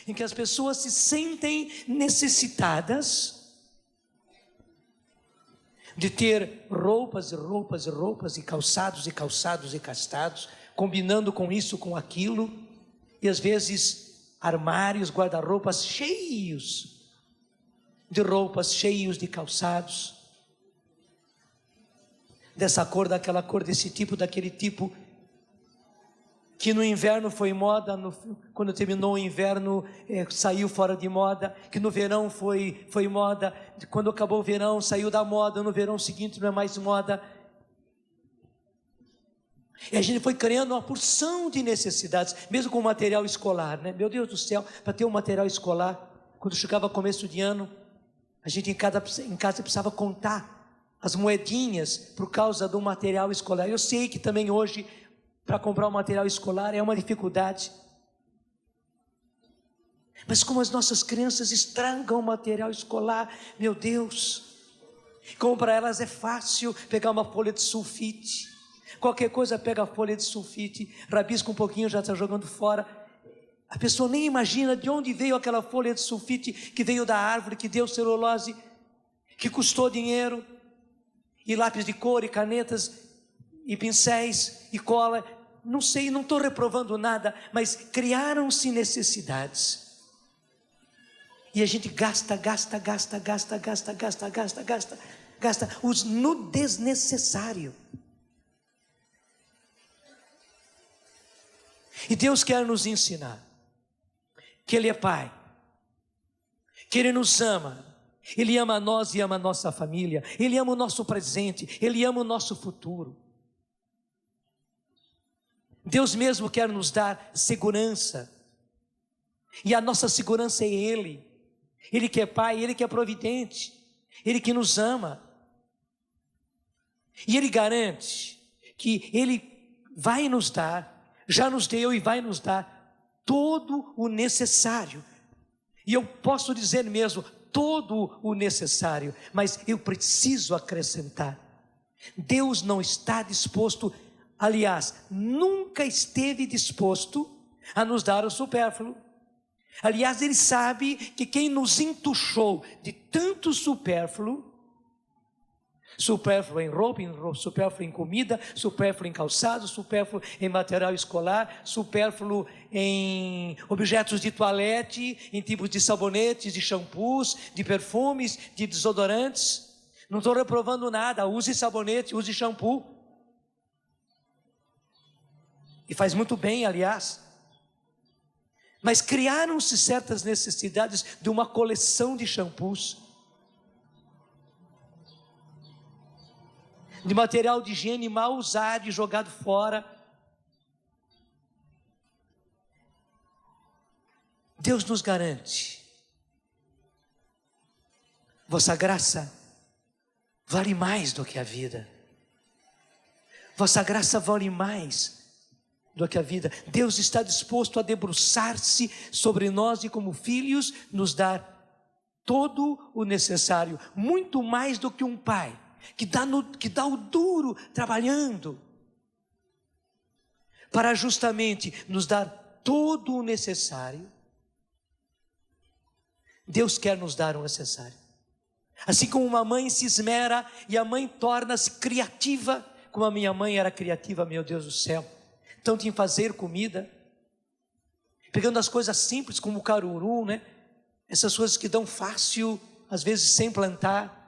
em que as pessoas se sentem necessitadas de ter roupas e roupas e roupas, e calçados e calçados e castados, combinando com isso, com aquilo, e às vezes armários, guarda-roupas cheios de roupas, cheios de calçados, dessa cor, daquela cor, desse tipo, daquele tipo, que no inverno foi moda, quando terminou o inverno saiu fora de moda, que no verão foi moda, quando acabou o verão saiu da moda, no verão seguinte não é mais moda. E a gente foi criando uma porção de necessidades, mesmo com o material escolar, né? Meu Deus do céu, para ter um material escolar, quando chegava começo de ano, a gente em casa precisava contar as moedinhas por causa do material escolar. Eu sei que também hoje, para comprar o material escolar é uma dificuldade. Mas como as nossas crianças estragam o material escolar, meu Deus. Como para elas é fácil pegar uma folha de sulfite. Qualquer coisa pega a folha de sulfite, rabisca um pouquinho, já está jogando fora. A pessoa nem imagina de onde veio aquela folha de sulfite, que veio da árvore, que deu celulose, que custou dinheiro. E lápis de cor, e canetas, e pincéis, e cola, não sei, não estou reprovando nada, mas criaram-se necessidades, e a gente gasta no desnecessário. E Deus quer nos ensinar que Ele é Pai, que Ele nos ama, Ele ama a nós e ama a nossa família, Ele ama o nosso presente, Ele ama o nosso futuro. Deus mesmo quer nos dar segurança, e a nossa segurança é Ele. Ele que é Pai, Ele que é providente, Ele que nos ama, e Ele garante que Ele vai nos dar, já nos deu e vai nos dar todo o necessário. E eu posso dizer mesmo, todo o necessário, mas eu preciso acrescentar: Deus não está disposto, aliás, nunca esteve disposto a nos dar o supérfluo. Aliás, Ele sabe que quem nos entuchou de tanto supérfluo em roupa, supérfluo em comida, supérfluo em calçado, supérfluo em material escolar, supérfluo em objetos de toalete, em tipos de sabonetes, de shampoos, de perfumes, de desodorantes. Não estou reprovando nada, use sabonete, use shampoo, e faz muito bem, aliás. Mas criaram-se certas necessidades de uma coleção de shampoos, de material de higiene mal usado e jogado fora. Deus nos garante: vossa graça vale mais do que a vida. Vossa graça vale mais do que a vida. Deus está disposto a debruçar-se sobre nós e, como filhos, nos dar todo o necessário, muito mais do que um pai que dá o duro trabalhando para justamente nos dar todo o necessário. Deus quer nos dar o necessário. Assim como uma mãe se esmera e a mãe torna-se criativa, como a minha mãe era criativa, meu Deus do céu, tanto em fazer comida, pegando as coisas simples como o caruru, né? Essas coisas que dão fácil, às vezes sem plantar.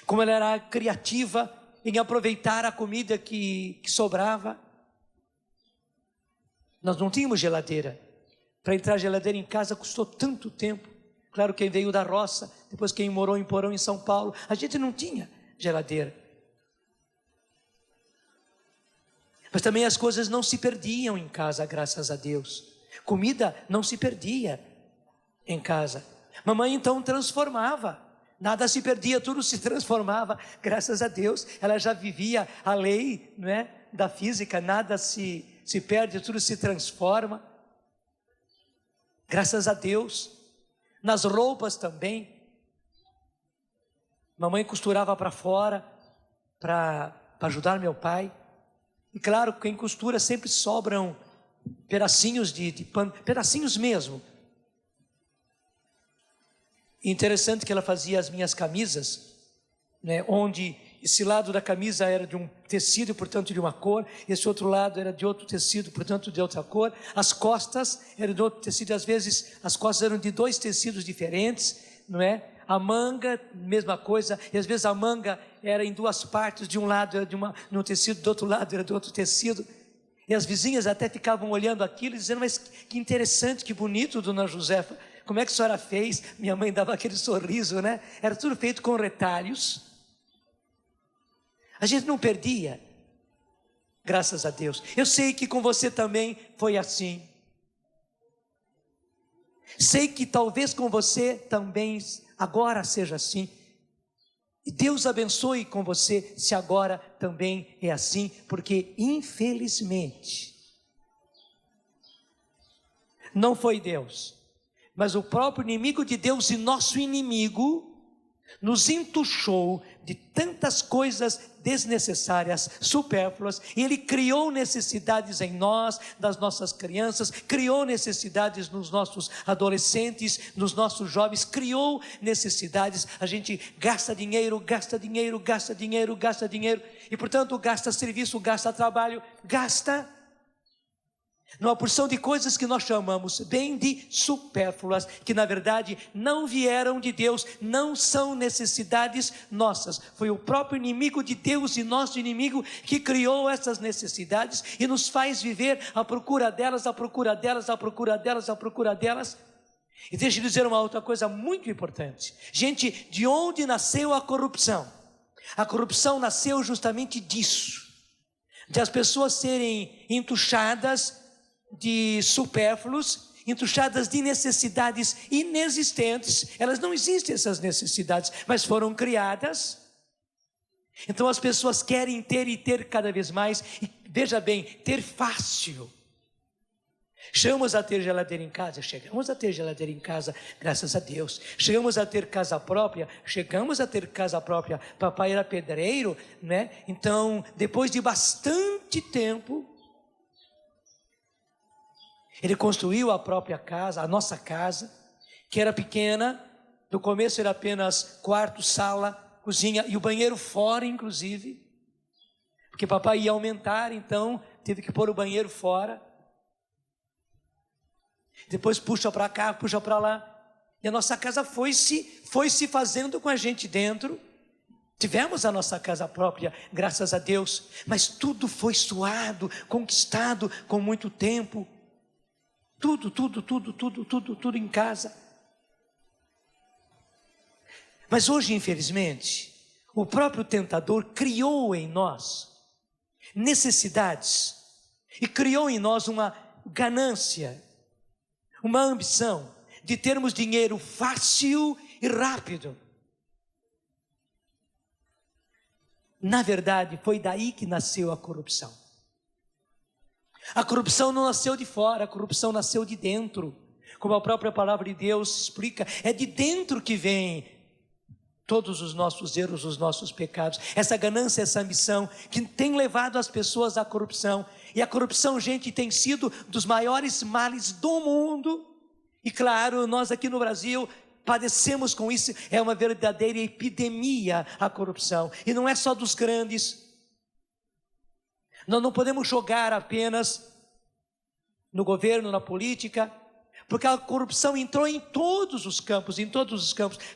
Como ela era criativa em aproveitar a comida que sobrava. Nós não tínhamos geladeira. Para entrar geladeira em casa custou tanto tempo. Claro, quem veio da roça, depois quem morou em Porão, em São Paulo, a gente não tinha geladeira. Mas também as coisas não se perdiam em casa, graças a Deus. Comida não se perdia em casa. Mamãe então transformava. Nada se perdia, tudo se transformava, graças a Deus. Ela já vivia a lei, não é, da física, nada se perde, tudo se transforma. Graças a Deus. Nas roupas também. Mamãe costurava para fora, para ajudar meu pai. E claro, quem costura sempre sobram pedacinhos de pano, pedacinhos mesmo. Interessante que ela fazia as minhas camisas, né, onde esse lado da camisa era de um tecido, portanto de uma cor, esse outro lado era de outro tecido, portanto de outra cor, as costas eram de outro tecido, às vezes as costas eram de 2 tecidos diferentes, não é? A manga, mesma coisa, e às vezes a manga era em 2 partes, de um lado era de um tecido, do outro lado era de outro tecido, e as vizinhas até ficavam olhando aquilo e dizendo, mas que interessante, que bonito, dona Josefa, como é que a senhora fez? Minha mãe dava aquele sorriso, né? Era tudo feito com retalhos. A gente não perdia, graças a Deus. Eu sei que com você também foi assim. Sei que talvez com você também agora seja assim. E Deus abençoe com você se agora também é assim, porque infelizmente não foi Deus, mas o próprio inimigo de Deus e nosso inimigo nos entuchou de tantas coisas desnecessárias, supérfluas, e ele criou necessidades em nós, das nossas crianças, criou necessidades nos nossos adolescentes, nos nossos jovens, criou necessidades. A gente gasta dinheiro, gasta dinheiro, gasta dinheiro, gasta dinheiro, e portanto gasta serviço, gasta trabalho, gasta numa porção de coisas que nós chamamos bem de supérfluas, que na verdade não vieram de Deus, não são necessidades nossas. Foi o próprio inimigo de Deus e nosso inimigo que criou essas necessidades e nos faz viver à procura delas, à procura delas, à procura delas, à procura delas. E deixa eu dizer uma outra coisa muito importante. Gente, de onde nasceu a corrupção? A corrupção nasceu justamente disso, de as pessoas serem entuchadas de supérfluos, entuchadas de necessidades inexistentes. Elas não existem, essas necessidades, mas foram criadas. Então as pessoas querem ter e ter cada vez mais, e veja bem, ter fácil. Chegamos a ter geladeira em casa? Chegamos a ter geladeira em casa, graças a Deus. Chegamos a ter casa própria? Chegamos a ter casa própria. Papai era pedreiro, né? Então, depois de bastante tempo, ele construiu a própria casa, a nossa casa, que era pequena. No começo era apenas quarto, sala, cozinha e o banheiro fora, inclusive, porque papai ia aumentar, então teve que pôr o banheiro fora. Depois puxa para cá, puxa para lá, e a nossa casa foi se fazendo com a gente dentro. Tivemos a nossa casa própria, graças a Deus, mas tudo foi suado, conquistado com muito tempo. Tudo em casa. Mas hoje, infelizmente, o próprio tentador criou em nós necessidades e criou em nós uma ganância, uma ambição de termos dinheiro fácil e rápido. Na verdade, foi daí que nasceu a corrupção. A corrupção não nasceu de fora, a corrupção nasceu de dentro. Como a própria palavra de Deus explica, é de dentro que vem todos os nossos erros, os nossos pecados. Essa ganância, essa ambição que tem levado as pessoas à corrupção. E a corrupção, gente, tem sido dos maiores males do mundo. E claro, nós aqui no Brasil padecemos com isso. É uma verdadeira epidemia a corrupção. E não é só dos grandes. Nós não podemos jogar apenas no governo, na política, porque a corrupção entrou em todos os campos,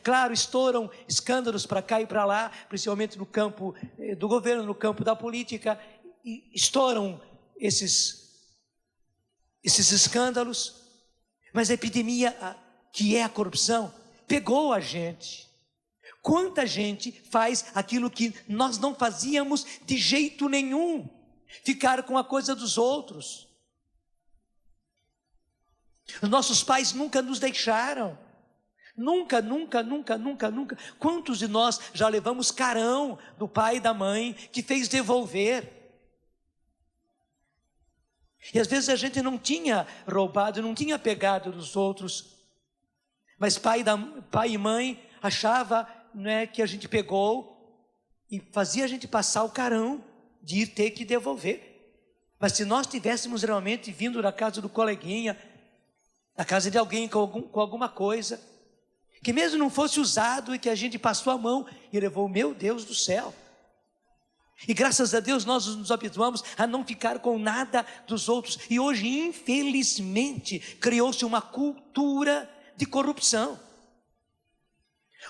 Claro, estouram escândalos para cá e para lá, principalmente no campo do governo, no campo da política, e estouram esses escândalos, mas a epidemia que é a corrupção pegou a gente. Quanta gente faz aquilo que nós não fazíamos de jeito nenhum? Ficar com a coisa dos outros. Os nossos pais nunca nos deixaram. Nunca. Quantos de nós já levamos carão do pai e da mãe que fez devolver? E às vezes a gente não tinha roubado, não tinha pegado dos outros, mas pai e mãe achava, né, que a gente pegou e fazia a gente passar o carão de ir ter que devolver. Mas se nós tivéssemos realmente vindo da casa do coleguinha, da casa de alguém com alguma coisa, que mesmo não fosse usado e que a gente passou a mão e levou, meu Deus do céu. E graças a Deus nós nos habituamos a não ficar com nada dos outros. E hoje, infelizmente, criou-se uma cultura de corrupção.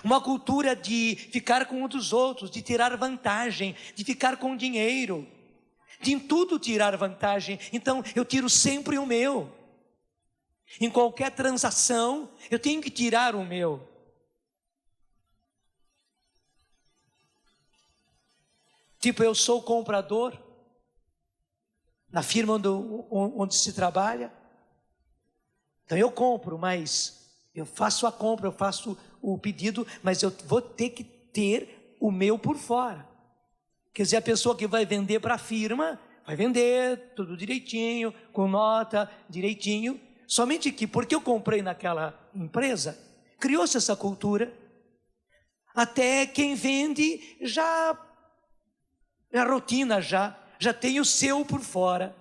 Uma cultura de ficar com um dos outros, de tirar vantagem, de ficar com dinheiro, de em tudo tirar vantagem. Então eu tiro sempre o meu. Em qualquer transação eu tenho que tirar o meu. Tipo, eu sou comprador na firma onde se trabalha. Então eu compro, mas eu faço a compra, eu faço o pedido, mas eu vou ter que ter o meu por fora. Quer dizer, a pessoa que vai vender para a firma, vai vender tudo direitinho, com nota, direitinho. Somente que, porque eu comprei naquela empresa, criou-se essa cultura. Até quem vende já é rotina, já tem o seu por fora.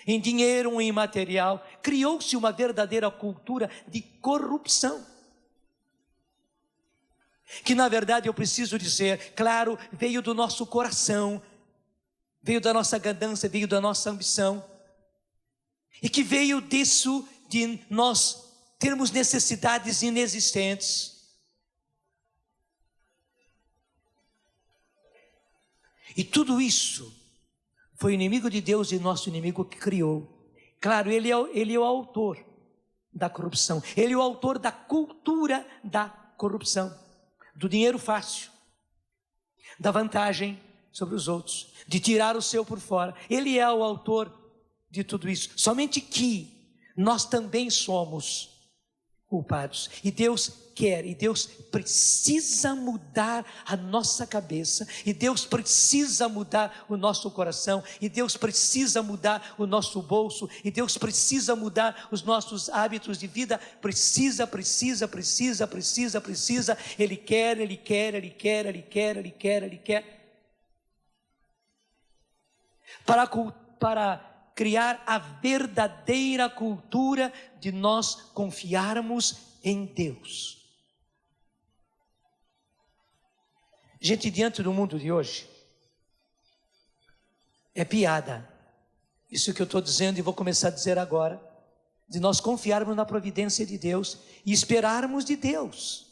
Em dinheiro ou em material, criou-se uma verdadeira cultura de corrupção. Que na verdade eu preciso dizer, claro, veio do nosso coração, veio da nossa ganância, veio da nossa ambição, e que veio disso de nós termos necessidades inexistentes. E tudo isso foi o inimigo de Deus e nosso inimigo que criou. Claro, ele é o autor da corrupção, ele é o autor da cultura da corrupção. Do dinheiro fácil, da vantagem sobre os outros, de tirar o seu por fora. Ele é o autor de tudo isso. Somente que nós também somos culpados. E Deus quer, e Deus precisa mudar a nossa cabeça, e Deus precisa mudar o nosso coração, e Deus precisa mudar o nosso bolso, e Deus precisa mudar os nossos hábitos de vida. Precisa. Ele quer. Para criar a verdadeira cultura de nós confiarmos em Deus. Gente, diante do mundo de hoje, é piada isso que eu estou dizendo e vou começar a dizer agora, de nós confiarmos na providência de Deus e esperarmos de Deus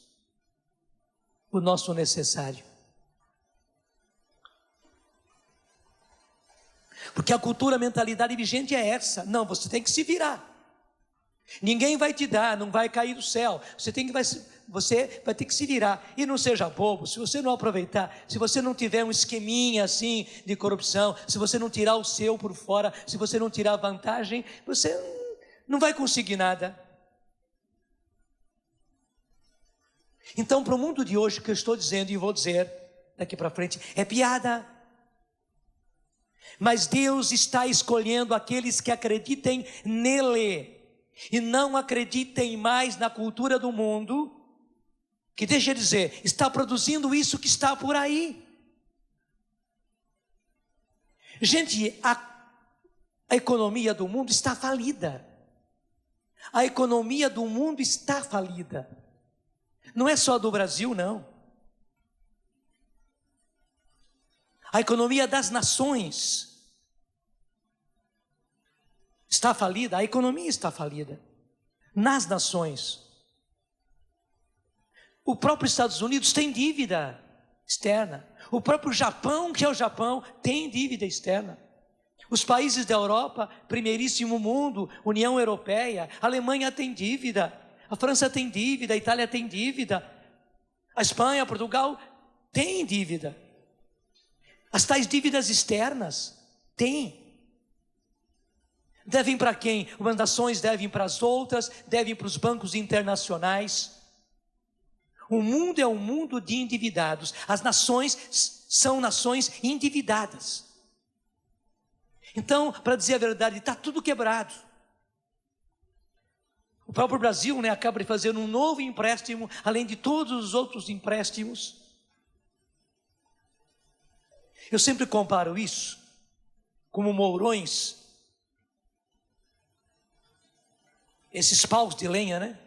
o nosso necessário. Porque a cultura, a mentalidade vigente é essa. Não, você tem que se virar. Ninguém vai te dar, não vai cair do céu. Você vai ter que se virar. E não seja bobo, se você não aproveitar, se você não tiver um esqueminha assim de corrupção, se você não tirar o seu por fora, se você não tirar vantagem, você não vai conseguir nada. Então, para o mundo de hoje, o que eu estou dizendo e vou dizer daqui para frente, é piada. Mas Deus está escolhendo aqueles que acreditem nele e não acreditem mais na cultura do mundo, que, deixa eu dizer, está produzindo isso que está por aí. Gente, a economia do mundo está falida. A economia do mundo está falida. Não é só do Brasil, não. A economia das nações está falida, a economia está falida nas nações. O próprio Estados Unidos tem dívida externa. O próprio Japão, que é o Japão, tem dívida externa. Os países da Europa, primeiríssimo mundo, União Europeia, a Alemanha tem dívida, a França tem dívida, a Itália tem dívida, a Espanha, Portugal tem dívida. As tais dívidas externas têm. Devem para quem? Umas nações devem para as outras, devem para os bancos internacionais. O mundo é um mundo de endividados. As nações são nações endividadas. Então, para dizer a verdade, está tudo quebrado. O próprio Brasil, acaba de fazer um novo empréstimo, além de todos os outros empréstimos. Eu sempre comparo isso como mourões, esses paus de lenha, né?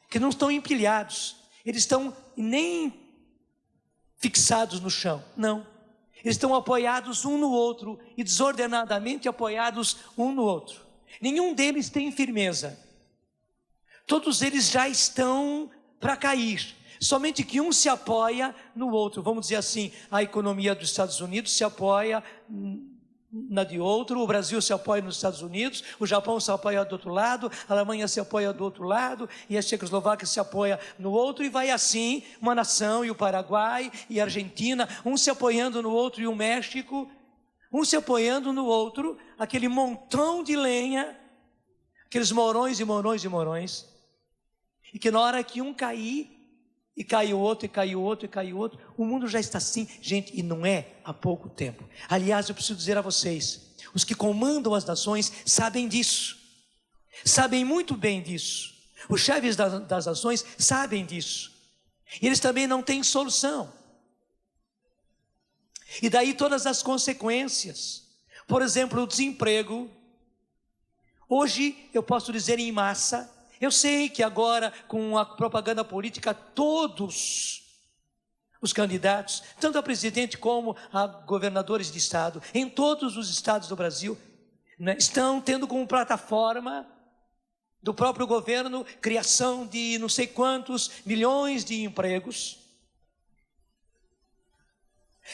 Que não estão empilhados, eles estão nem fixados no chão, não. Eles estão apoiados um no outro e desordenadamente apoiados um no outro. Nenhum deles tem firmeza. Todos eles já estão para cair. Somente que um se apoia no outro. Vamos dizer assim, a economia dos Estados Unidos se apoia na de outro, o Brasil se apoia nos Estados Unidos, o Japão se apoia do outro lado, a Alemanha se apoia do outro lado, e a Tchecoslováquia se apoia no outro, e vai assim, uma nação, e o Paraguai, e a Argentina, um se apoiando no outro, e o México, um se apoiando no outro, aquele montão de lenha, aqueles morões e morões e morões, e que na hora que um cair, e cai o outro, e cai o outro, e cai o outro. O mundo já está assim, gente, e não é há pouco tempo. Aliás, eu preciso dizer a vocês, os que comandam as nações sabem disso, sabem muito bem disso. Os chefes das nações sabem disso, e eles também não têm solução. E daí todas as consequências. Por exemplo, o desemprego. Hoje, eu posso dizer em massa, eu sei que agora, com a propaganda política, todos os candidatos, tanto a presidente como a governadores de estado, em todos os estados do Brasil, né, estão tendo como plataforma do próprio governo criação de não sei quantos milhões de empregos.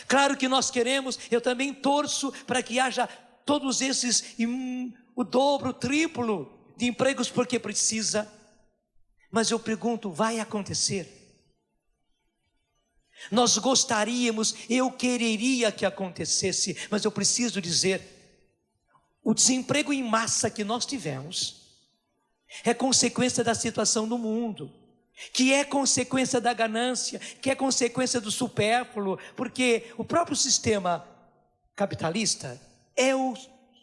Claro que nós queremos, eu também torço para que haja todos esses, o dobro, o triplo de empregos, porque precisa. Mas eu pergunto, vai acontecer? Nós gostaríamos, eu quereria que acontecesse, mas eu preciso dizer, o desemprego em massa que nós tivemos é consequência da situação do mundo, que é consequência da ganância, que é consequência do supérfluo, porque o próprio sistema capitalista é o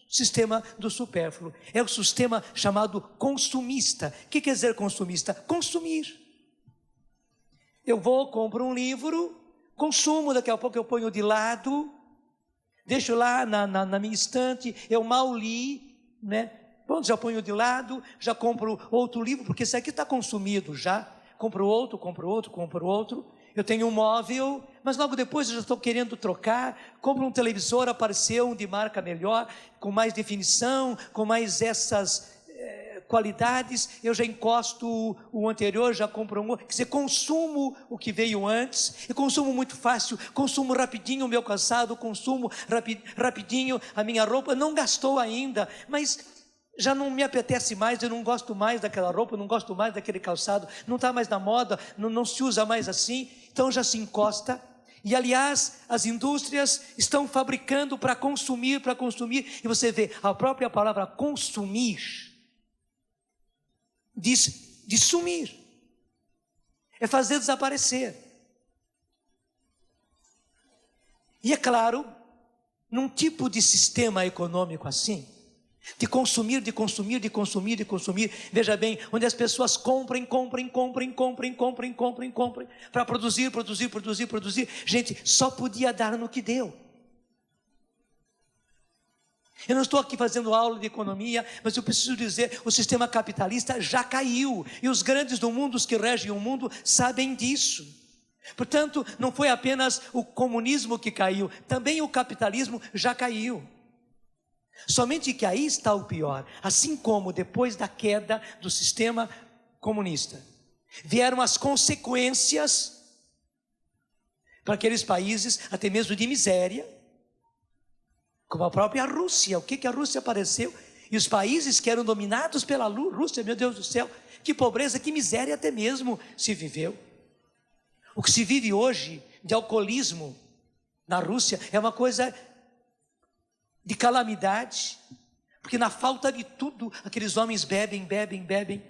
sistema do supérfluo, é o sistema chamado consumista. O que quer dizer consumista? Consumir. Eu vou, compro um livro, consumo, daqui a pouco eu ponho de lado, deixo lá na minha estante, eu mal li, né? Pronto, já ponho de lado, já compro outro livro, porque esse aqui está consumido já, compro outro, compro outro, compro outro. Eu tenho um móvel, mas logo depois eu já estou querendo trocar, compro um televisor, apareceu um de marca melhor, com mais definição, com mais essas qualidades, eu já encosto o anterior, já compro um outro, quer dizer, consumo o que veio antes, e consumo muito fácil, consumo rapidinho o meu calçado, consumo rapidinho a minha roupa, não gastou ainda, mas já não me apetece mais, eu não gosto mais daquela roupa, não gosto mais daquele calçado, não está mais na moda, não se usa mais assim, então já se encosta. E aliás, as indústrias estão fabricando para consumir, e você vê, a própria palavra consumir, diz de sumir, é fazer desaparecer. E é claro, num tipo de sistema econômico assim, de consumir, veja bem, onde as pessoas comprem, para produzir, gente, só podia dar no que deu. Eu não estou aqui fazendo aula de economia, mas eu preciso dizer, o sistema capitalista já caiu, e os grandes do mundo, os que regem o mundo, sabem disso. Portanto, não foi apenas o comunismo que caiu, também o capitalismo já caiu. Somente que aí está o pior, assim como depois da queda do sistema comunista, vieram as consequências para aqueles países, até mesmo de miséria, como a própria Rússia. O que a Rússia apareceu? E os países que eram dominados pela Rússia, meu Deus do céu, que pobreza, que miséria até mesmo se viveu. O que se vive hoje de alcoolismo na Rússia é uma coisa de calamidade, porque na falta de tudo, aqueles homens bebem.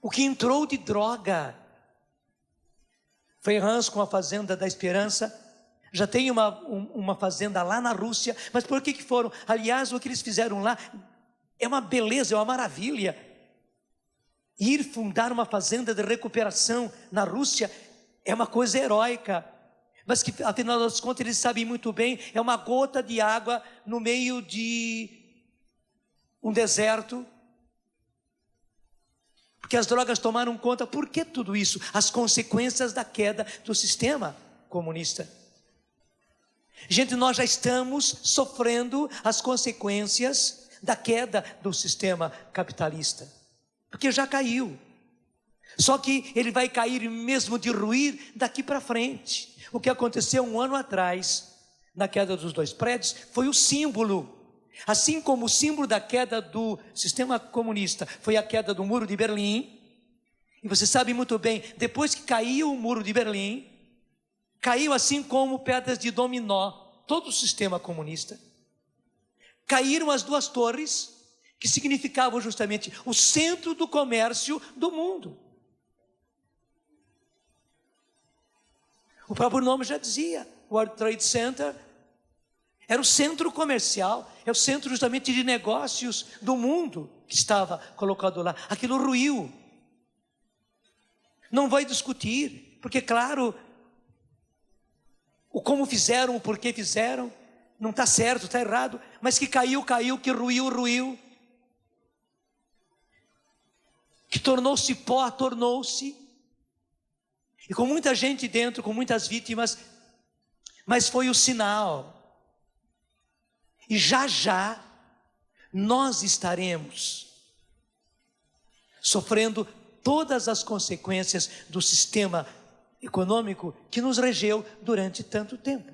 O que entrou de droga, Ferrans com a Fazenda da Esperança, já tem uma fazenda lá na Rússia, mas por que foram? Aliás, o que eles fizeram lá é uma beleza, é uma maravilha. Ir fundar uma fazenda de recuperação na Rússia é uma coisa heróica. mas que afinal das contas eles sabem muito bem, é uma gota de água no meio de um deserto, porque as drogas tomaram conta. Por que tudo isso? As consequências da queda do sistema comunista. Gente, nós já estamos sofrendo as consequências da queda do sistema capitalista, porque já caiu. Só que ele vai cair mesmo de ruir daqui para frente. O que aconteceu 1 ano atrás, na queda dos 2 prédios, foi o símbolo. Assim como o símbolo da queda do sistema comunista foi a queda do Muro de Berlim. E você sabe muito bem, depois que caiu o Muro de Berlim, caiu assim como pedras de dominó todo o sistema comunista. Caíram as 2 torres, que significavam justamente o centro do comércio do mundo. O próprio nome já dizia, World Trade Center era o centro comercial, é o centro justamente de negócios do mundo que estava colocado lá. Aquilo ruiu. Não vai discutir, porque claro, o como fizeram, o porquê fizeram, não está certo, está errado, mas que caiu, caiu, que ruiu, ruiu, que tornou-se pó, tornou-se, e com muita gente dentro, com muitas vítimas, mas foi o sinal. E já já nós estaremos sofrendo todas as consequências do sistema econômico que nos regeu durante tanto tempo.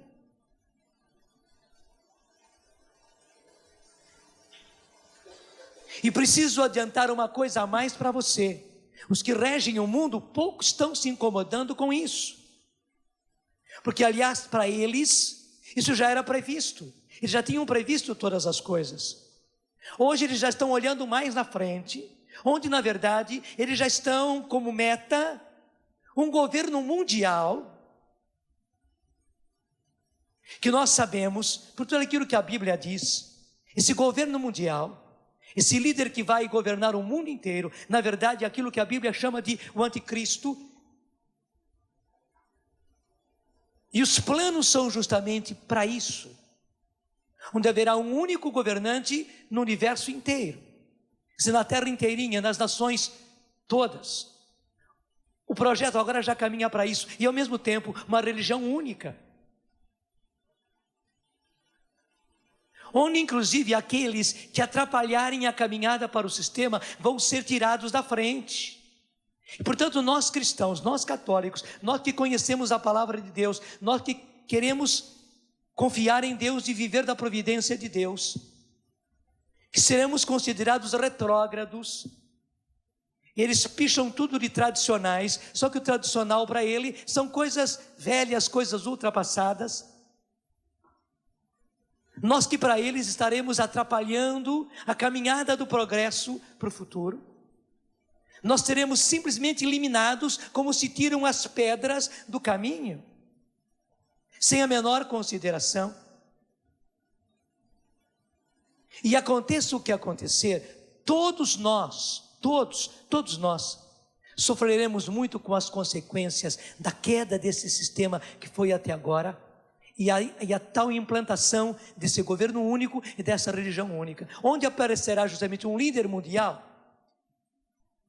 E preciso adiantar uma coisa a mais para você. Os que regem o mundo pouco estão se incomodando com isso. Porque, aliás, para eles, isso já era previsto. Eles já tinham previsto todas as coisas. Hoje eles já estão olhando mais na frente, onde, na verdade, eles já estão como meta um governo mundial, que nós sabemos, por tudo aquilo que a Bíblia diz, esse governo mundial, esse líder que vai governar o mundo inteiro, na verdade, aquilo que a Bíblia chama de o anticristo. E os planos são justamente para isso, onde haverá um único governante no universo inteiro, se na terra inteirinha, nas nações todas. O projeto agora já caminha para isso, e ao mesmo tempo uma religião única, onde inclusive aqueles que atrapalharem a caminhada para o sistema vão ser tirados da frente. E, portanto, nós cristãos, nós católicos, nós que conhecemos a palavra de Deus, nós que queremos confiar em Deus e viver da providência de Deus, que seremos considerados retrógrados. Eles picham tudo de tradicionais, só que o tradicional para ele são coisas velhas, coisas ultrapassadas. Nós que para eles estaremos atrapalhando a caminhada do progresso para o futuro. Nós seremos simplesmente eliminados como se tiram as pedras do caminho, sem a menor consideração. E aconteça o que acontecer, todos nós sofreremos muito com as consequências da queda desse sistema que foi até agora, e a tal implantação desse governo único e dessa religião única, onde aparecerá justamente um líder mundial,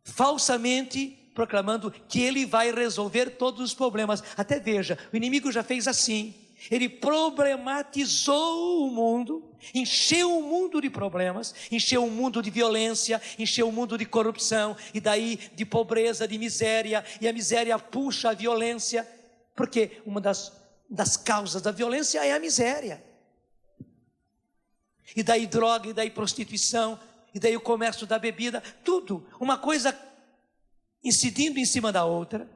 falsamente proclamando que ele vai resolver todos os problemas. Até veja, o inimigo já fez assim, ele problematizou o mundo, encheu o mundo de problemas, encheu o mundo de violência, encheu o mundo de corrupção, e daí de pobreza, de miséria, e a miséria puxa a violência, porque uma das causas da violência é a miséria. E daí droga, e daí prostituição, e daí o comércio da bebida, tudo, uma coisa incidindo em cima da outra.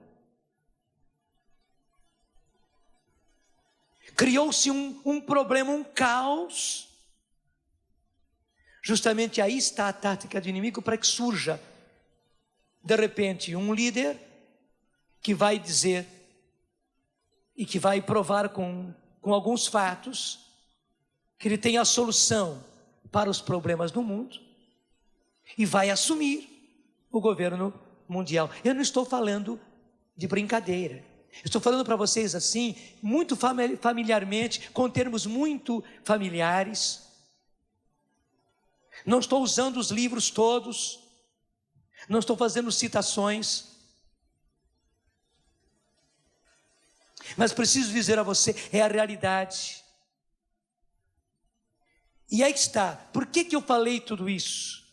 Criou-se um problema, um caos. Justamente aí está a tática do inimigo, para que surja, de repente, um líder que vai dizer e que vai provar com alguns fatos que ele tem a solução para os problemas do mundo e vai assumir o governo mundial. Eu não estou falando de brincadeira, Estou falando para vocês assim, muito familiarmente, com termos muito familiares. Não estou usando os livros todos, não estou fazendo citações, mas preciso dizer a você, é a realidade. E aí está, por que eu falei tudo isso?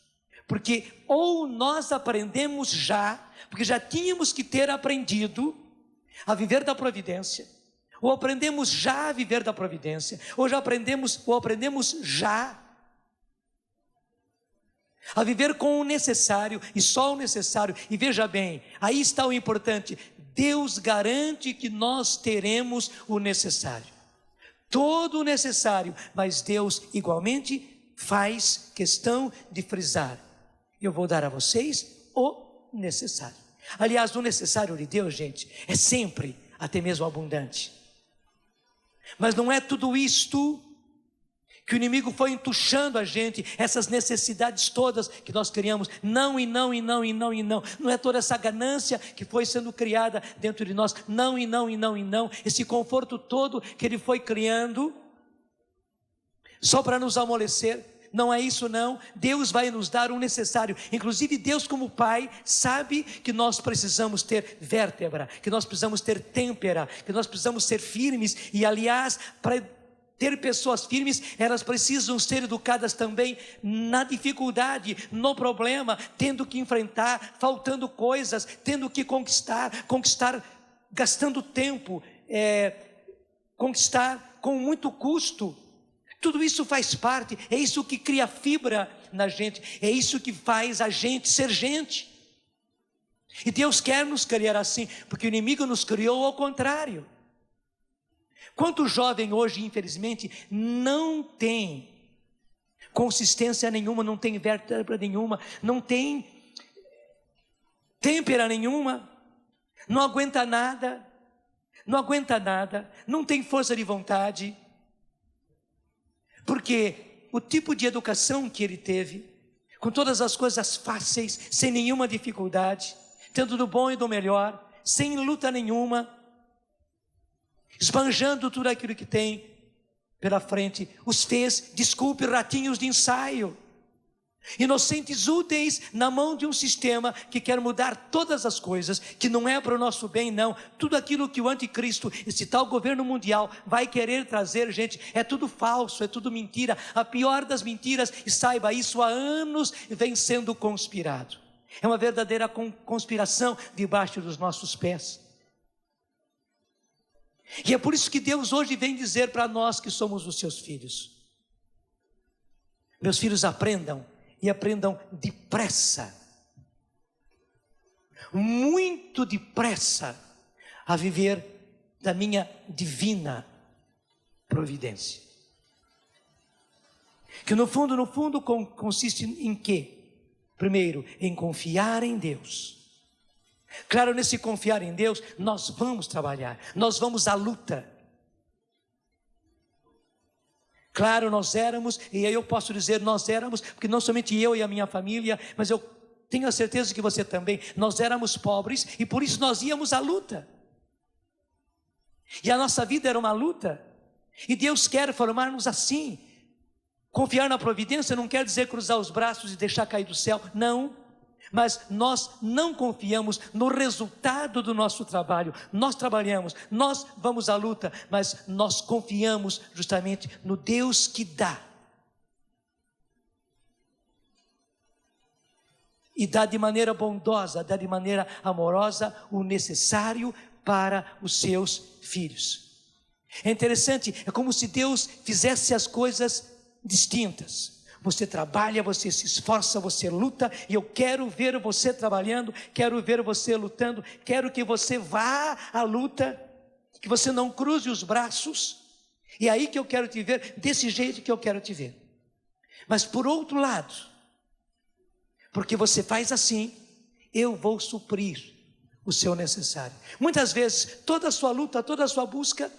Porque ou nós aprendemos já, porque já tínhamos que ter aprendido a viver da providência, ou aprendemos já a viver da providência, ou aprendemos já a viver com o necessário e só o necessário. E veja bem, aí está o importante: Deus garante que nós teremos o necessário, todo o necessário, mas Deus igualmente faz questão de frisar: eu vou dar a vocês o necessário. Aliás, o necessário de Deus, gente, é sempre até mesmo abundante. Mas não é tudo isto que o inimigo foi entuchando a gente, essas necessidades todas que nós criamos, não e não e não e não e não. Não é toda essa ganância que foi sendo criada dentro de nós, não e não e não e não. Esse conforto todo que ele foi criando, só para nos amolecer. Não é isso não, Deus vai nos dar o necessário. Inclusive Deus, como Pai, sabe que nós precisamos ter vértebra, que nós precisamos ter têmpera, que nós precisamos ser firmes. E aliás, para ter pessoas firmes, elas precisam ser educadas também na dificuldade, no problema, tendo que enfrentar, faltando coisas, tendo que conquistar gastando tempo, conquistar com muito custo. Tudo isso faz parte, é isso que cria fibra na gente, é isso que faz a gente ser gente. E Deus quer nos criar assim, porque o inimigo nos criou ao contrário. Quanto jovem hoje, infelizmente, não tem consistência nenhuma, não tem vértebra nenhuma, não tem têmpera nenhuma, não aguenta nada, não tem força de vontade. Porque o tipo de educação que ele teve, com todas as coisas fáceis, sem nenhuma dificuldade, tendo do bom e do melhor, sem luta nenhuma, esbanjando tudo aquilo que tem pela frente, os fez, desculpe, ratinhos de ensaio, inocentes úteis na mão de um sistema que quer mudar todas as coisas, que não é para o nosso bem não. Tudo aquilo que o anticristo, esse tal governo mundial, vai querer trazer, gente, é tudo falso, é tudo mentira, a pior das mentiras. E saiba, isso há anos vem sendo conspirado, é uma verdadeira conspiração debaixo dos nossos pés. E é por isso que Deus hoje vem dizer para nós que somos os seus filhos: meus filhos, aprendam, e aprendam depressa, muito depressa, a viver da minha divina providência. Que no fundo consiste em quê? Primeiro, em confiar em Deus. Claro, nesse confiar em Deus, nós vamos trabalhar, nós vamos à luta. Claro, nós éramos, e aí eu posso dizer nós éramos, porque não somente eu e a minha família, mas eu tenho a certeza que você também, nós éramos pobres e por isso nós íamos à luta. E a nossa vida era uma luta, e Deus quer formar-nos assim. Confiar na providência não quer dizer cruzar os braços e deixar cair do céu, não. Mas nós não confiamos no resultado do nosso trabalho. Nós trabalhamos, nós vamos à luta, mas nós confiamos justamente no Deus que dá. E dá de maneira bondosa, dá de maneira amorosa o necessário para os seus filhos. É interessante, é como se Deus fizesse as coisas distintas. Você trabalha, você se esforça, você luta, e eu quero ver você trabalhando, quero ver você lutando, quero que você vá à luta, que você não cruze os braços, e é aí que eu quero te ver, desse jeito que eu quero te ver. Mas por outro lado, porque você faz assim, eu vou suprir o seu necessário. Muitas vezes, toda a sua luta, toda a sua busca,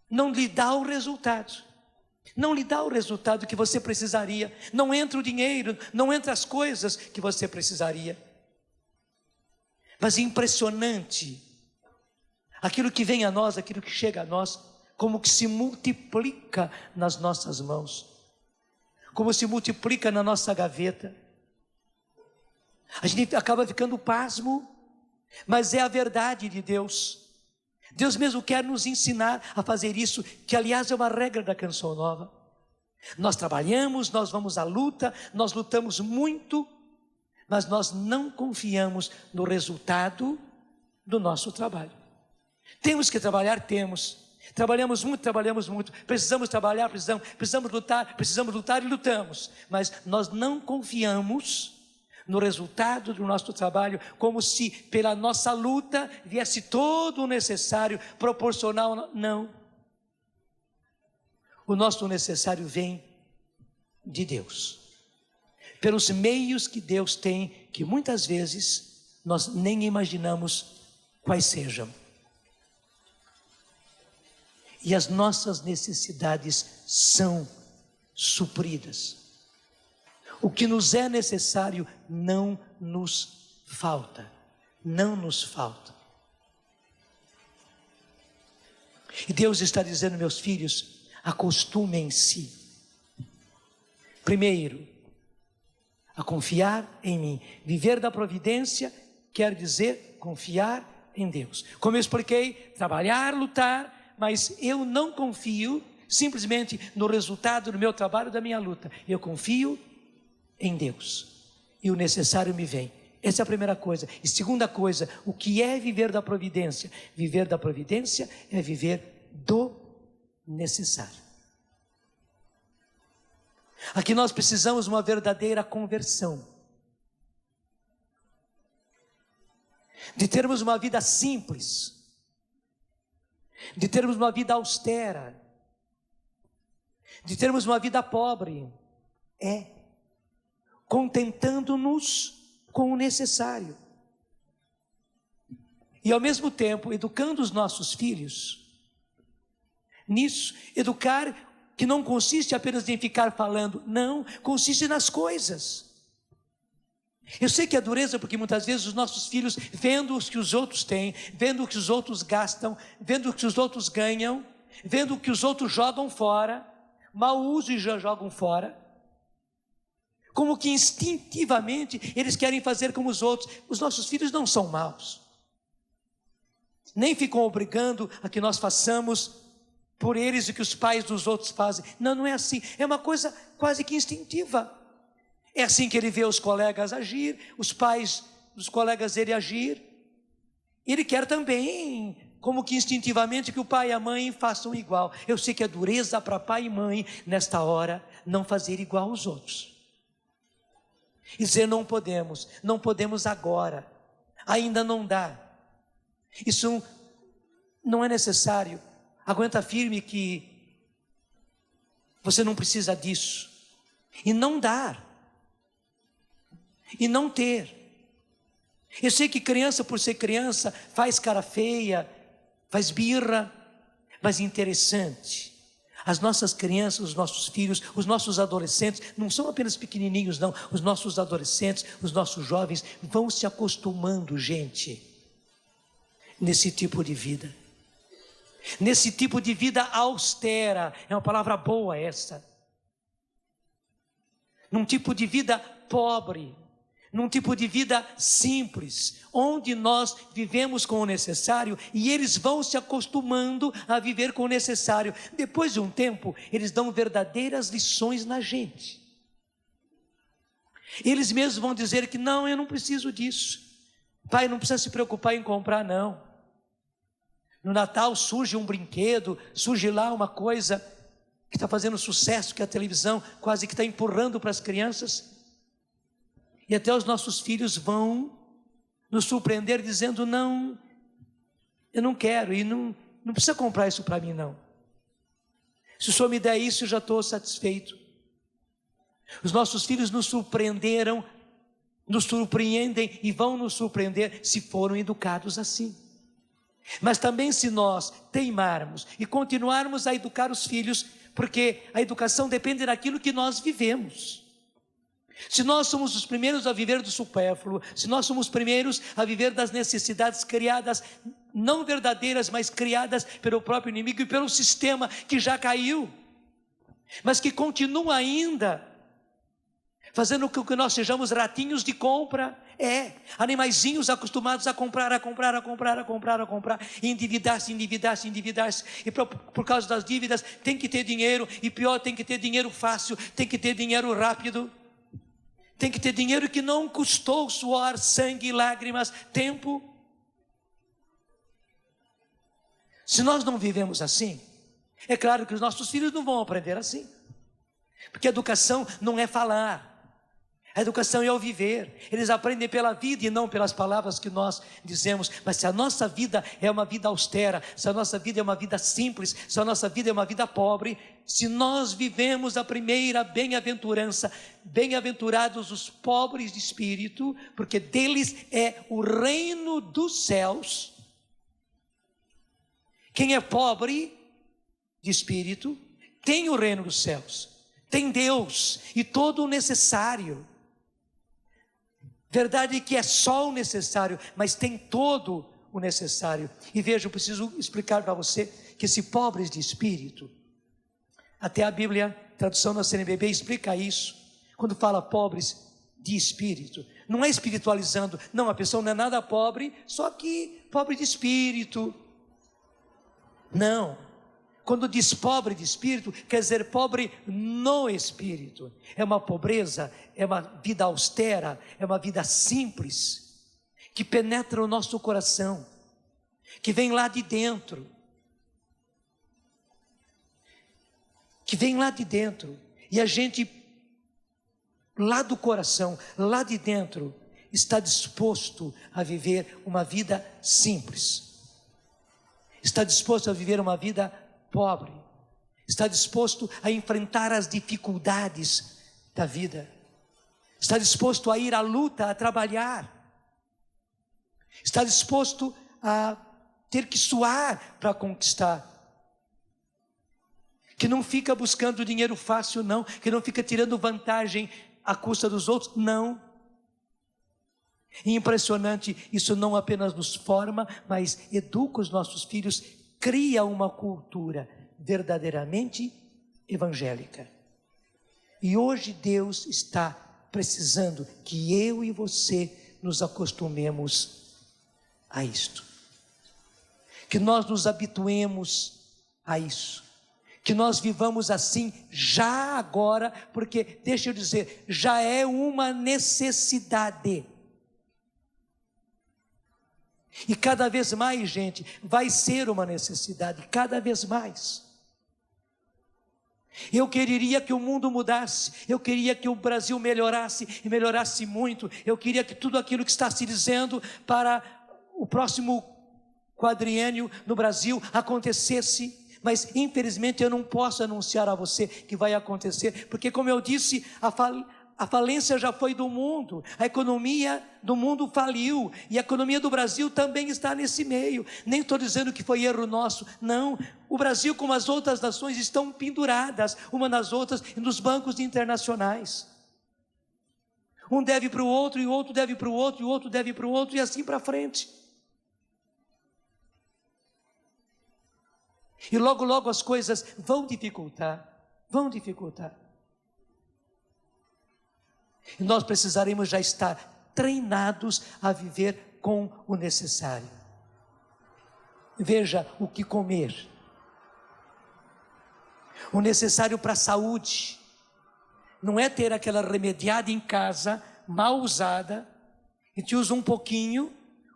não lhe dá o resultado. Não lhe dá o resultado que você precisaria, não entra o dinheiro, não entra as coisas que você precisaria. Mas é impressionante aquilo que vem a nós, aquilo que chega a nós, como que se multiplica nas nossas mãos, como se multiplica na nossa gaveta. A gente acaba ficando pasmo, mas é a verdade de Deus. Deus mesmo quer nos ensinar a fazer isso, que aliás é uma regra da Canção Nova. Nós trabalhamos, nós vamos à luta, nós lutamos muito, mas nós não confiamos no resultado do nosso trabalho. Temos que trabalhar, temos. Trabalhamos muito, precisamos trabalhar, precisamos lutar e lutamos. Mas nós não confiamos no resultado do nosso trabalho, como se pela nossa luta viesse todo o necessário, proporcional. Não. O nosso necessário vem de Deus, pelos meios que Deus tem, que muitas vezes nós nem imaginamos quais sejam. E as nossas necessidades são supridas. O que nos é necessário não nos falta. Não nos falta. E Deus está dizendo, meus filhos, acostumem-se. Primeiro, a confiar em mim. Viver da providência quer dizer confiar em Deus. Como eu expliquei, trabalhar, lutar, mas eu não confio simplesmente no resultado do meu trabalho, da minha luta. Eu confio em Deus, e o necessário me vem. Essa é a primeira coisa. E segunda coisa, o que é viver da providência? Viver da providência é viver do necessário. Aqui nós precisamos de uma verdadeira conversão, de termos uma vida simples, de termos uma vida austera, de termos uma vida pobre, contentando-nos com o necessário. E ao mesmo tempo, educando os nossos filhos nisso. Educar que não consiste apenas em ficar falando, não, consiste nas coisas. Eu sei que é dureza, porque muitas vezes os nossos filhos, vendo os que os outros têm, vendo o que os outros gastam, vendo o que os outros ganham, vendo o que os outros jogam fora, mau uso e já jogam fora, como que instintivamente eles querem fazer como os outros. Os nossos filhos não são maus, nem ficam obrigando a que nós façamos por eles o que os pais dos outros fazem. Não, não é assim, é uma coisa quase que instintiva. É assim que ele vê os colegas agir, os pais dos colegas dele agir. Ele quer também, como que instintivamente, que o pai e a mãe façam igual. Eu sei que é dureza para pai e mãe, nesta hora, não fazer igual aos outros. E dizer, não podemos agora, ainda não dá. Isso não é necessário. Aguenta firme que você não precisa disso. E não dar. E não ter. Eu sei que criança, por ser criança, faz cara feia, faz birra, mas interessante. As nossas crianças, os nossos filhos, os nossos adolescentes, não são apenas pequenininhos não, os nossos adolescentes, os nossos jovens vão se acostumando, gente, nesse tipo de vida. Nesse tipo de vida austera, é uma palavra boa essa. Num tipo de vida pobre, num tipo de vida simples, onde nós vivemos com o necessário e eles vão se acostumando a viver com o necessário. Depois de um tempo, eles dão verdadeiras lições na gente. Eles mesmos vão dizer que não, eu não preciso disso. Pai, não precisa se preocupar em comprar, não. No Natal surge um brinquedo, surge lá uma coisa que está fazendo sucesso, que a televisão quase que está empurrando para as crianças. E até os nossos filhos vão nos surpreender dizendo, não, eu não quero, e não precisa comprar isso para mim não. Se o Senhor me der isso, eu já estou satisfeito. Os nossos filhos nos surpreenderam, nos surpreendem e vão nos surpreender se foram educados assim. Mas também se nós teimarmos e continuarmos a educar os filhos, porque a educação depende daquilo que nós vivemos. Se nós somos os primeiros a viver do supérfluo, se nós somos os primeiros a viver das necessidades criadas, não verdadeiras, mas criadas pelo próprio inimigo e pelo sistema que já caiu, mas que continua ainda fazendo com que nós sejamos ratinhos de compra, animaizinhos acostumados a comprar, e endividar-se, e por causa das dívidas tem que ter dinheiro, e pior, tem que ter dinheiro fácil, tem que ter dinheiro rápido, tem que ter dinheiro que não custou suor, sangue, lágrimas, tempo. Se nós não vivemos assim, é claro que os nossos filhos não vão aprender assim, porque a educação não é falar, a educação é o viver. Eles aprendem pela vida e não pelas palavras que nós dizemos. Mas se a nossa vida é uma vida austera, se a nossa vida é uma vida simples, se a nossa vida é uma vida pobre, se nós vivemos a primeira bem-aventurança, bem-aventurados os pobres de espírito, porque deles é o reino dos céus. Quem é pobre de espírito tem o reino dos céus, tem Deus e todo o necessário. Verdade que é só o necessário, mas tem todo o necessário. E veja, eu preciso explicar para você que esse pobres de espírito, até a Bíblia, tradução da CNBB, explica isso. Quando fala pobres de espírito, não é espiritualizando, não, a pessoa não é nada pobre, só que pobre de espírito. Não. Quando diz pobre de espírito, quer dizer pobre no espírito. É uma pobreza, é uma vida austera, é uma vida simples, que penetra o nosso coração, que vem lá de dentro. Que vem lá de dentro. E a gente, lá do coração, lá de dentro, está disposto a viver uma vida simples. Está disposto a viver uma vida pobre, está disposto a enfrentar as dificuldades da vida, está disposto a ir à luta, a trabalhar, está disposto a ter que suar para conquistar, que não fica buscando dinheiro fácil não, que não fica tirando vantagem à custa dos outros, não. E impressionante, isso não apenas nos forma, mas educa os nossos filhos, cria uma cultura verdadeiramente evangélica. E hoje Deus está precisando que eu e você nos acostumemos a isto. Que nós nos habituemos a isso. Que nós vivamos assim já agora, porque, deixa eu dizer, já é uma necessidade. E cada vez mais, gente, vai ser uma necessidade, cada vez mais. Eu queria que o mundo mudasse, eu queria que o Brasil melhorasse, e melhorasse muito. Eu queria que tudo aquilo que está se dizendo para o próximo quadriênio no Brasil acontecesse. Mas infelizmente eu não posso anunciar a você que vai acontecer, porque como eu disse, a falência já foi do mundo, a economia do mundo faliu, e a economia do Brasil também está nesse meio. Nem estou dizendo que foi erro nosso, não. O Brasil, como as outras nações, estão penduradas uma nas outras nos bancos internacionais. Um deve para o outro, e o outro deve para o outro, e o outro deve para o outro, e assim para frente. E logo, logo as coisas vão dificultar. E nós precisaremos já estar treinados a viver com o necessário. Veja o que comer. O necessário para a saúde. Não é ter aquela remediada em casa, mal usada. A gente usa um pouquinho,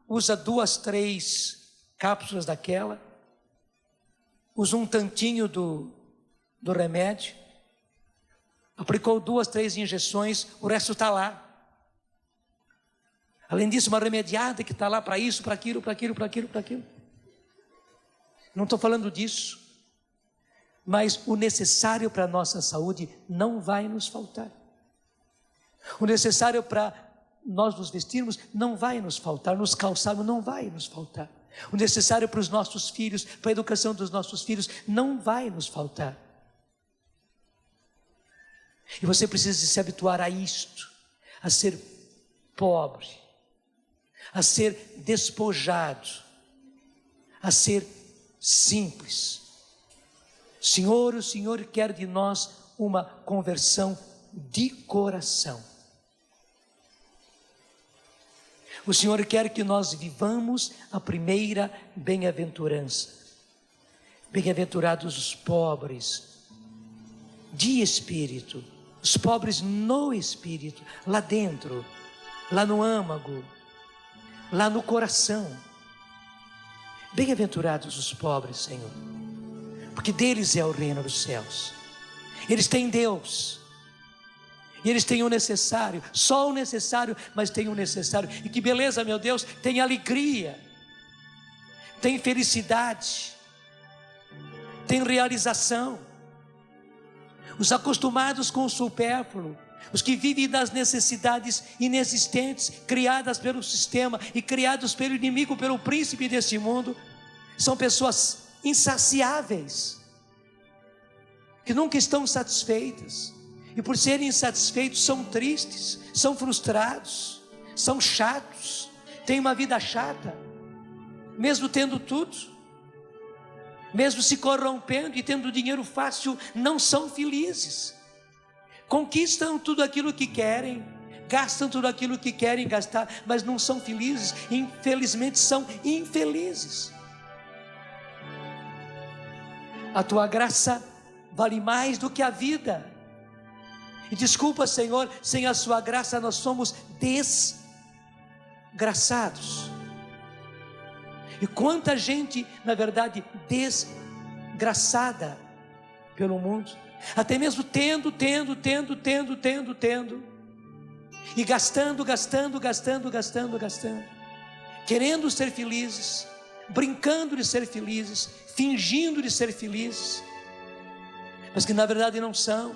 usa 2, 3 cápsulas daquela. Usa um tantinho do remédio. Aplicou 2, 3 injeções, o resto está lá. Além disso, uma remediada que está lá para isso, para aquilo. Não estou falando disso. Mas o necessário para a nossa saúde não vai nos faltar. O necessário para nós nos vestirmos não vai nos faltar, nos calçarmos não vai nos faltar. O necessário para os nossos filhos, para a educação dos nossos filhos, não vai nos faltar. E você precisa se habituar a isto, a ser pobre, a ser despojado, a ser simples. Senhor, o Senhor quer de nós uma conversão de coração. O Senhor quer que nós vivamos a primeira bem-aventurança. Bem-aventurados os pobres de espírito, os pobres no espírito, lá dentro, lá no âmago, lá no coração. Bem-aventurados os pobres, Senhor, porque deles é o reino dos céus. Eles têm Deus, e eles têm o necessário, só o necessário, mas têm o necessário. E que beleza, meu Deus, tem alegria, tem felicidade, tem realização. Os acostumados com o supérfluo, os que vivem das necessidades inexistentes, criadas pelo sistema e criados pelo inimigo, pelo príncipe deste mundo, são pessoas insaciáveis, que nunca estão satisfeitas, e por serem insatisfeitos são tristes, são frustrados, são chatos, têm uma vida chata, mesmo tendo tudo, mesmo se corrompendo e tendo dinheiro fácil, não são felizes. Conquistam tudo aquilo que querem, gastam tudo aquilo que querem gastar, mas não são felizes, infelizmente são infelizes. A tua graça vale mais do que a vida. E desculpa, Senhor, sem a sua graça nós somos desgraçados. E quanta gente, na verdade, desgraçada pelo mundo, até mesmo tendo, e gastando, querendo ser felizes, brincando de ser felizes, fingindo de ser felizes, mas que na verdade não são,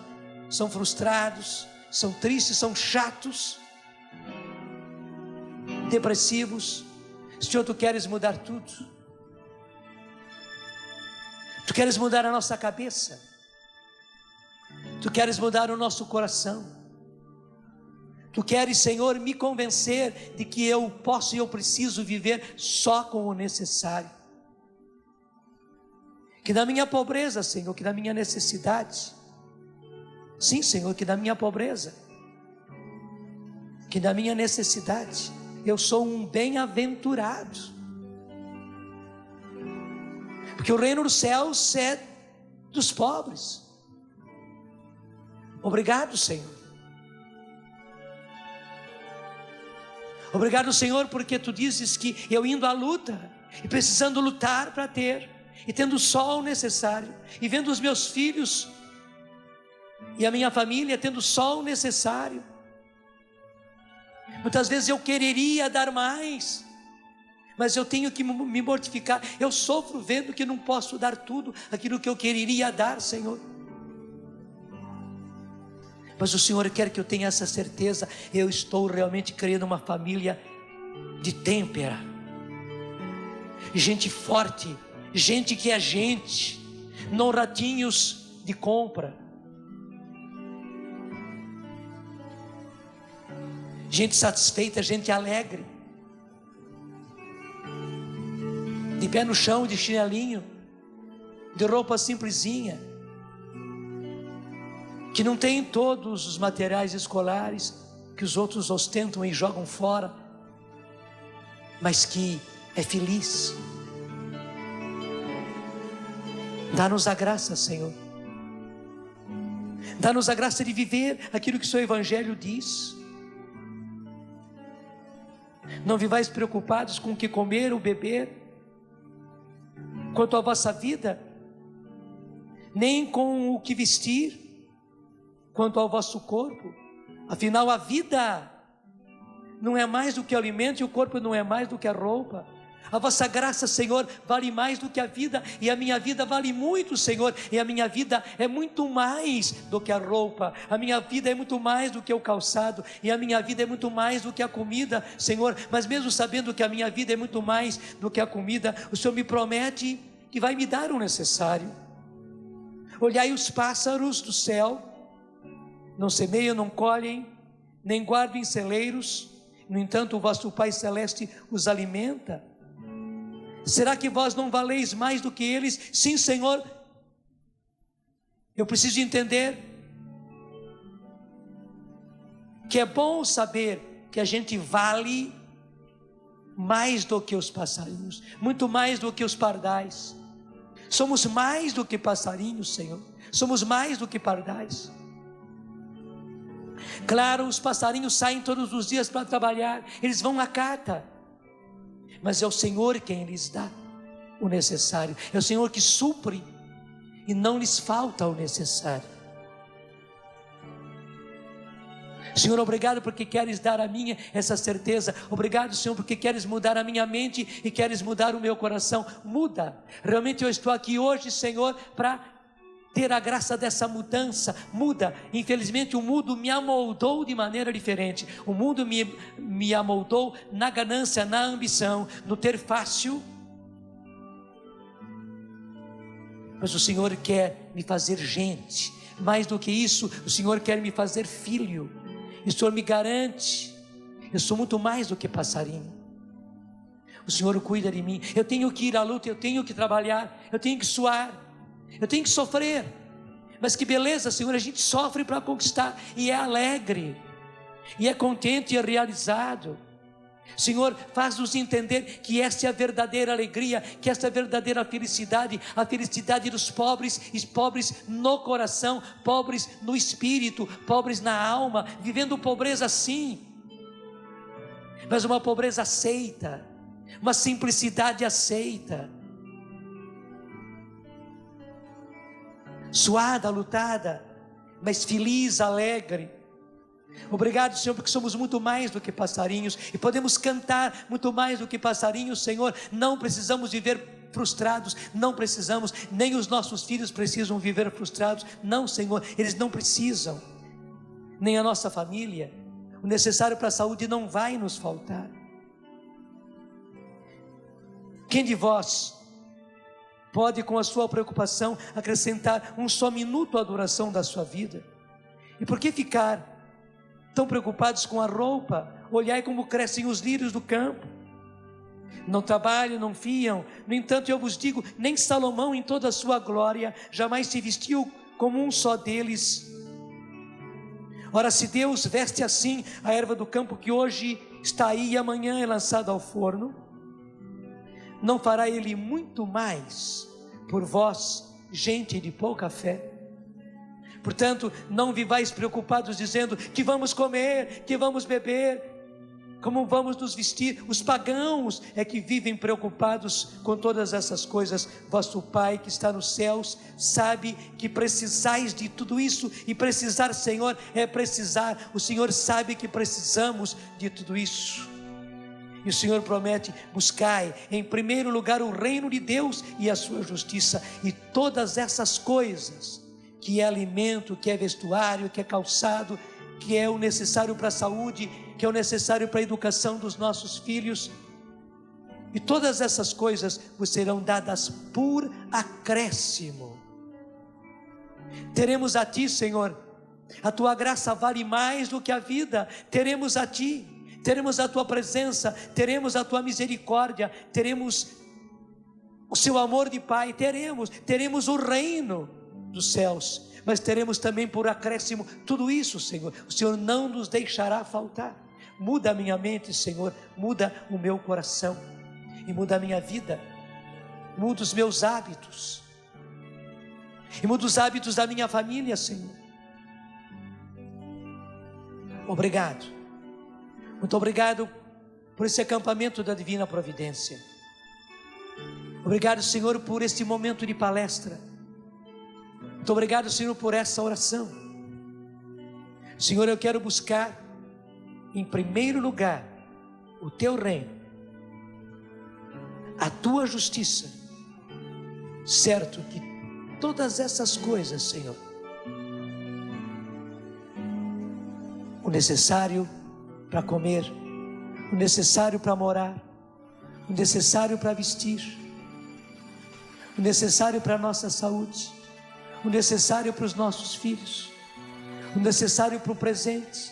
são frustrados, são tristes, são chatos, depressivos. Senhor, Tu queres mudar tudo, Tu queres mudar a nossa cabeça, Tu queres mudar o nosso coração, Tu queres, Senhor, me convencer de que eu posso e eu preciso viver só com o necessário, que da minha pobreza, Senhor, que da minha necessidade, sim, Senhor, que da minha pobreza, que da minha necessidade, eu sou um bem-aventurado, porque o reino dos céus é dos pobres. Obrigado, Senhor. Obrigado, Senhor, porque Tu dizes que eu indo à luta, e precisando lutar para ter, e tendo só o necessário, e vendo os meus filhos e a minha família tendo só o necessário, muitas vezes eu quereria dar mais, mas eu tenho que me mortificar. Eu sofro vendo que não posso dar tudo aquilo que eu quereria dar, Senhor. Mas o Senhor quer que eu tenha essa certeza. Eu estou realmente criando uma família de têmpera, gente forte, gente que é gente, não ratinhos de compra, gente satisfeita, gente alegre, de pé no chão, de chinelinho, de roupa simplesinha, que não tem todos os materiais escolares que os outros ostentam e jogam fora, mas que é feliz. Dá-nos a graça, Senhor, dá-nos a graça de viver aquilo que o Seu Evangelho diz. Não vivais preocupados com o que comer ou beber, quanto à vossa vida, nem com o que vestir, quanto ao vosso corpo. Afinal, a vida não é mais do que o alimento, e o corpo não é mais do que a roupa. A vossa graça, Senhor, vale mais do que a vida, e a minha vida vale muito, Senhor, e a minha vida é muito mais do que a roupa, a minha vida é muito mais do que o calçado, e a minha vida é muito mais do que a comida, Senhor. Mas mesmo sabendo que a minha vida é muito mais do que a comida, o Senhor me promete que vai me dar o necessário. Olhai os pássaros do céu, não semeiam, não colhem, nem guardam em celeiros, no entanto o vosso Pai Celeste os alimenta. Será que vós não valeis mais do que eles? Sim, Senhor. Eu preciso entender que é bom saber que a gente vale mais do que os passarinhos, muito mais do que os pardais. Somos mais do que passarinhos, Senhor. Somos mais do que pardais. Claro, os passarinhos saem todos os dias para trabalhar, eles vão à cata, mas é o Senhor quem lhes dá o necessário, é o Senhor que supre e não lhes falta o necessário. Senhor, obrigado porque queres dar a mim essa certeza. Obrigado, Senhor, porque queres mudar a minha mente e queres mudar o meu coração. Muda. Realmente eu estou aqui hoje, Senhor, para ter a graça dessa mudança. Muda. Infelizmente o mundo me amoldou de maneira diferente. O mundo me amoldou na ganância, na ambição, no ter fácil. Mas o Senhor quer me fazer gente. Mais do que isso, o Senhor quer me fazer filho. E o Senhor me garante, eu sou muito mais do que passarinho. O Senhor cuida de mim. Eu tenho que ir à luta, eu tenho que trabalhar, eu tenho que suar, eu tenho que sofrer. Mas que beleza, Senhor, a gente sofre para conquistar, e é alegre, e é contente e é realizado. Senhor, faz-nos entender que essa é a verdadeira alegria, que essa é a verdadeira felicidade, a felicidade dos pobres, e pobres no coração, pobres no espírito, pobres na alma, vivendo pobreza sim, mas uma pobreza aceita, uma simplicidade aceita, suada, lutada, mas feliz, alegre. Obrigado, Senhor, porque somos muito mais do que passarinhos e podemos cantar muito mais do que passarinhos, Senhor. Não precisamos viver frustrados, não precisamos, nem os nossos filhos precisam viver frustrados, não, Senhor, eles não precisam, nem a nossa família. O necessário para a saúde não vai nos faltar. Quem de vós pode, com a sua preocupação, acrescentar um só minuto à duração da sua vida? E por que ficar tão preocupados com a roupa? Olhai como crescem os lírios do campo, não trabalham, não fiam. No entanto eu vos digo, nem Salomão em toda a sua glória jamais se vestiu como um só deles. Ora, se Deus veste assim a erva do campo, que hoje está aí e amanhã é lançada ao forno, não fará Ele muito mais por vós, gente de pouca fé? Portanto, não vivais preocupados dizendo que vamos comer, que vamos beber, como vamos nos vestir. Os pagãos é que vivem preocupados com todas essas coisas. Vosso Pai que está nos céus sabe que precisais de tudo isso, e precisar, Senhor, é precisar. O Senhor sabe que precisamos de tudo isso. E o Senhor promete: buscai em primeiro lugar o reino de Deus e a sua justiça, e todas essas coisas, que é alimento, que é vestuário, que é calçado, que é o necessário para a saúde, que é o necessário para a educação dos nossos filhos, e todas essas coisas vos serão dadas por acréscimo. Teremos a Ti, Senhor, a Tua graça vale mais do que a vida. Teremos a Ti, teremos a Tua presença, teremos a Tua misericórdia, teremos o Seu amor de Pai, teremos o reino dos céus, mas teremos também por acréscimo tudo isso, Senhor. O Senhor não nos deixará faltar. Muda a minha mente, Senhor, muda o meu coração, e muda a minha vida, muda os meus hábitos, e muda os hábitos da minha família, Senhor. Obrigado, muito obrigado por esse acampamento da Divina Providência. Obrigado, Senhor, por este momento de palestra. Muito obrigado, Senhor, por essa oração. Senhor, eu quero buscar em primeiro lugar o Teu reino, a Tua justiça, certo que todas essas coisas, Senhor, o necessário para comer, o necessário para morar, o necessário para vestir, o necessário para a nossa saúde, o necessário para os nossos filhos, o necessário para o presente,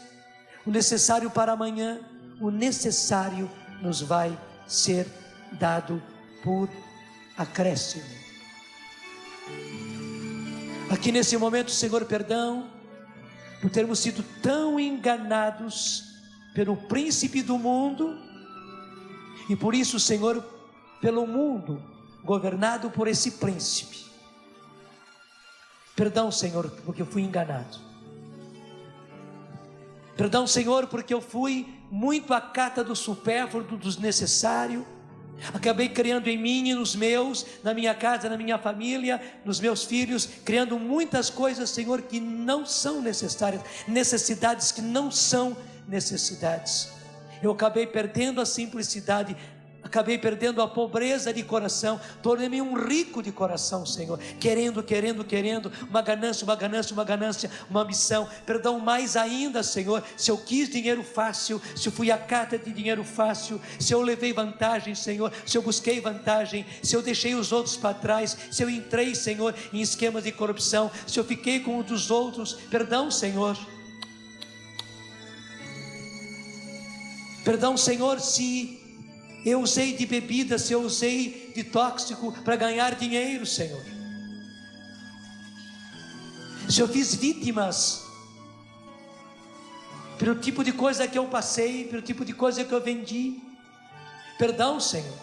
o necessário para amanhã, o necessário nos vai ser dado por acréscimo. Aqui nesse momento, Senhor, perdão por termos sido tão enganados pelo príncipe do mundo, e por isso, Senhor, pelo mundo governado por esse príncipe. Perdão, Senhor, porque eu fui enganado. Perdão, Senhor, porque eu fui muito à cata do supérfluo, do desnecessário. Acabei criando em mim e nos meus, na minha casa, na minha família, nos meus filhos, criando muitas coisas, Senhor, que não são necessárias, necessidades que não são necessidades. Eu acabei perdendo a simplicidade, acabei perdendo a pobreza de coração, tornei-me um rico de coração, Senhor, querendo, uma ganância, uma ambição. Perdão mais ainda, Senhor, se eu quis dinheiro fácil, se eu fui à cata de dinheiro fácil, se eu levei vantagem, Senhor, se eu busquei vantagem, se eu deixei os outros para trás, se eu entrei, Senhor, em esquemas de corrupção, se eu fiquei com um dos outros. Perdão, Senhor. Perdão, Senhor, se eu usei de bebida, se eu usei de tóxico para ganhar dinheiro, Senhor. Se eu fiz vítimas pelo tipo de coisa que eu passei, pelo tipo de coisa que eu vendi. Perdão, Senhor.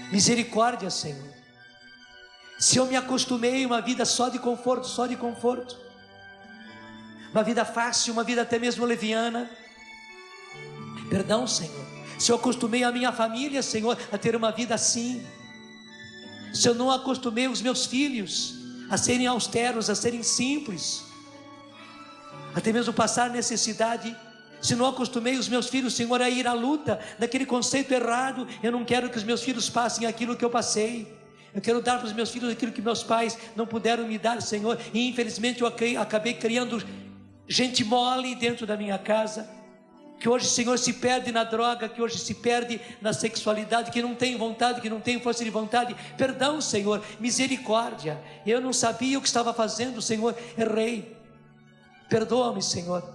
Misericórdia, Senhor. Se eu me acostumei a uma vida só de conforto, uma vida fácil, uma vida até mesmo leviana. Perdão, Senhor, se eu acostumei a minha família, Senhor, a ter uma vida assim, se eu não acostumei os meus filhos a serem austeros, a serem simples, até mesmo passar necessidade, se não acostumei os meus filhos, Senhor, a ir à luta, naquele conceito errado. Eu não quero que os meus filhos passem aquilo que eu passei. Eu quero dar para os meus filhos aquilo que meus pais não puderam me dar, Senhor, e infelizmente eu acabei criando gente mole dentro da minha casa, que hoje, Senhor, se perde na droga, que hoje se perde na sexualidade, que não tem vontade, que não tem força de vontade. Perdão, Senhor, misericórdia, eu não sabia o que estava fazendo, Senhor, errei. Perdoa-me, Senhor.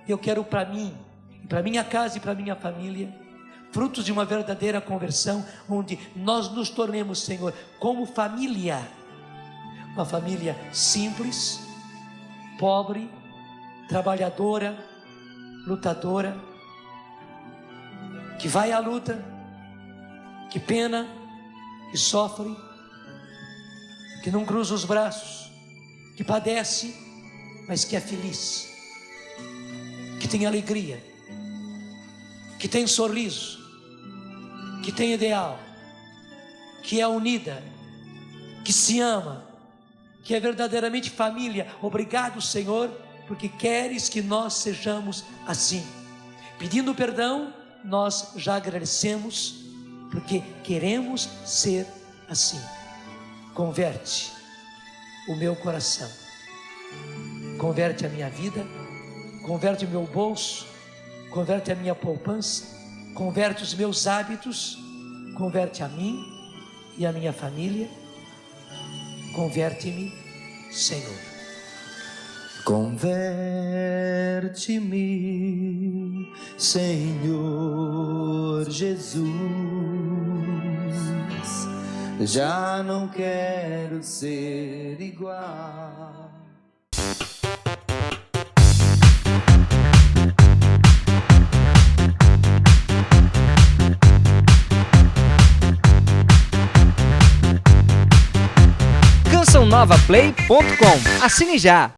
Eu quero para mim, para minha casa e para minha família, frutos de uma verdadeira conversão, onde nós nos tornemos, Senhor, como família, uma família simples, pobre, trabalhadora, lutadora, que vai à luta, que pena, que sofre, que não cruza os braços, que padece, mas que é feliz, que tem alegria, que tem sorriso, que tem ideal, que é unida, que se ama, que é verdadeiramente família. Obrigado, Senhor, porque queres que nós sejamos assim. Pedindo perdão, nós já agradecemos, porque queremos ser assim. Converte o meu coração, converte a minha vida, converte o meu bolso, converte a minha poupança, converte os meus hábitos, converte a mim e a minha família. Converte-me, Senhor. Converte-me, Senhor Jesus. Já não quero ser igual. CançãoNovaPlay.com. Assine já!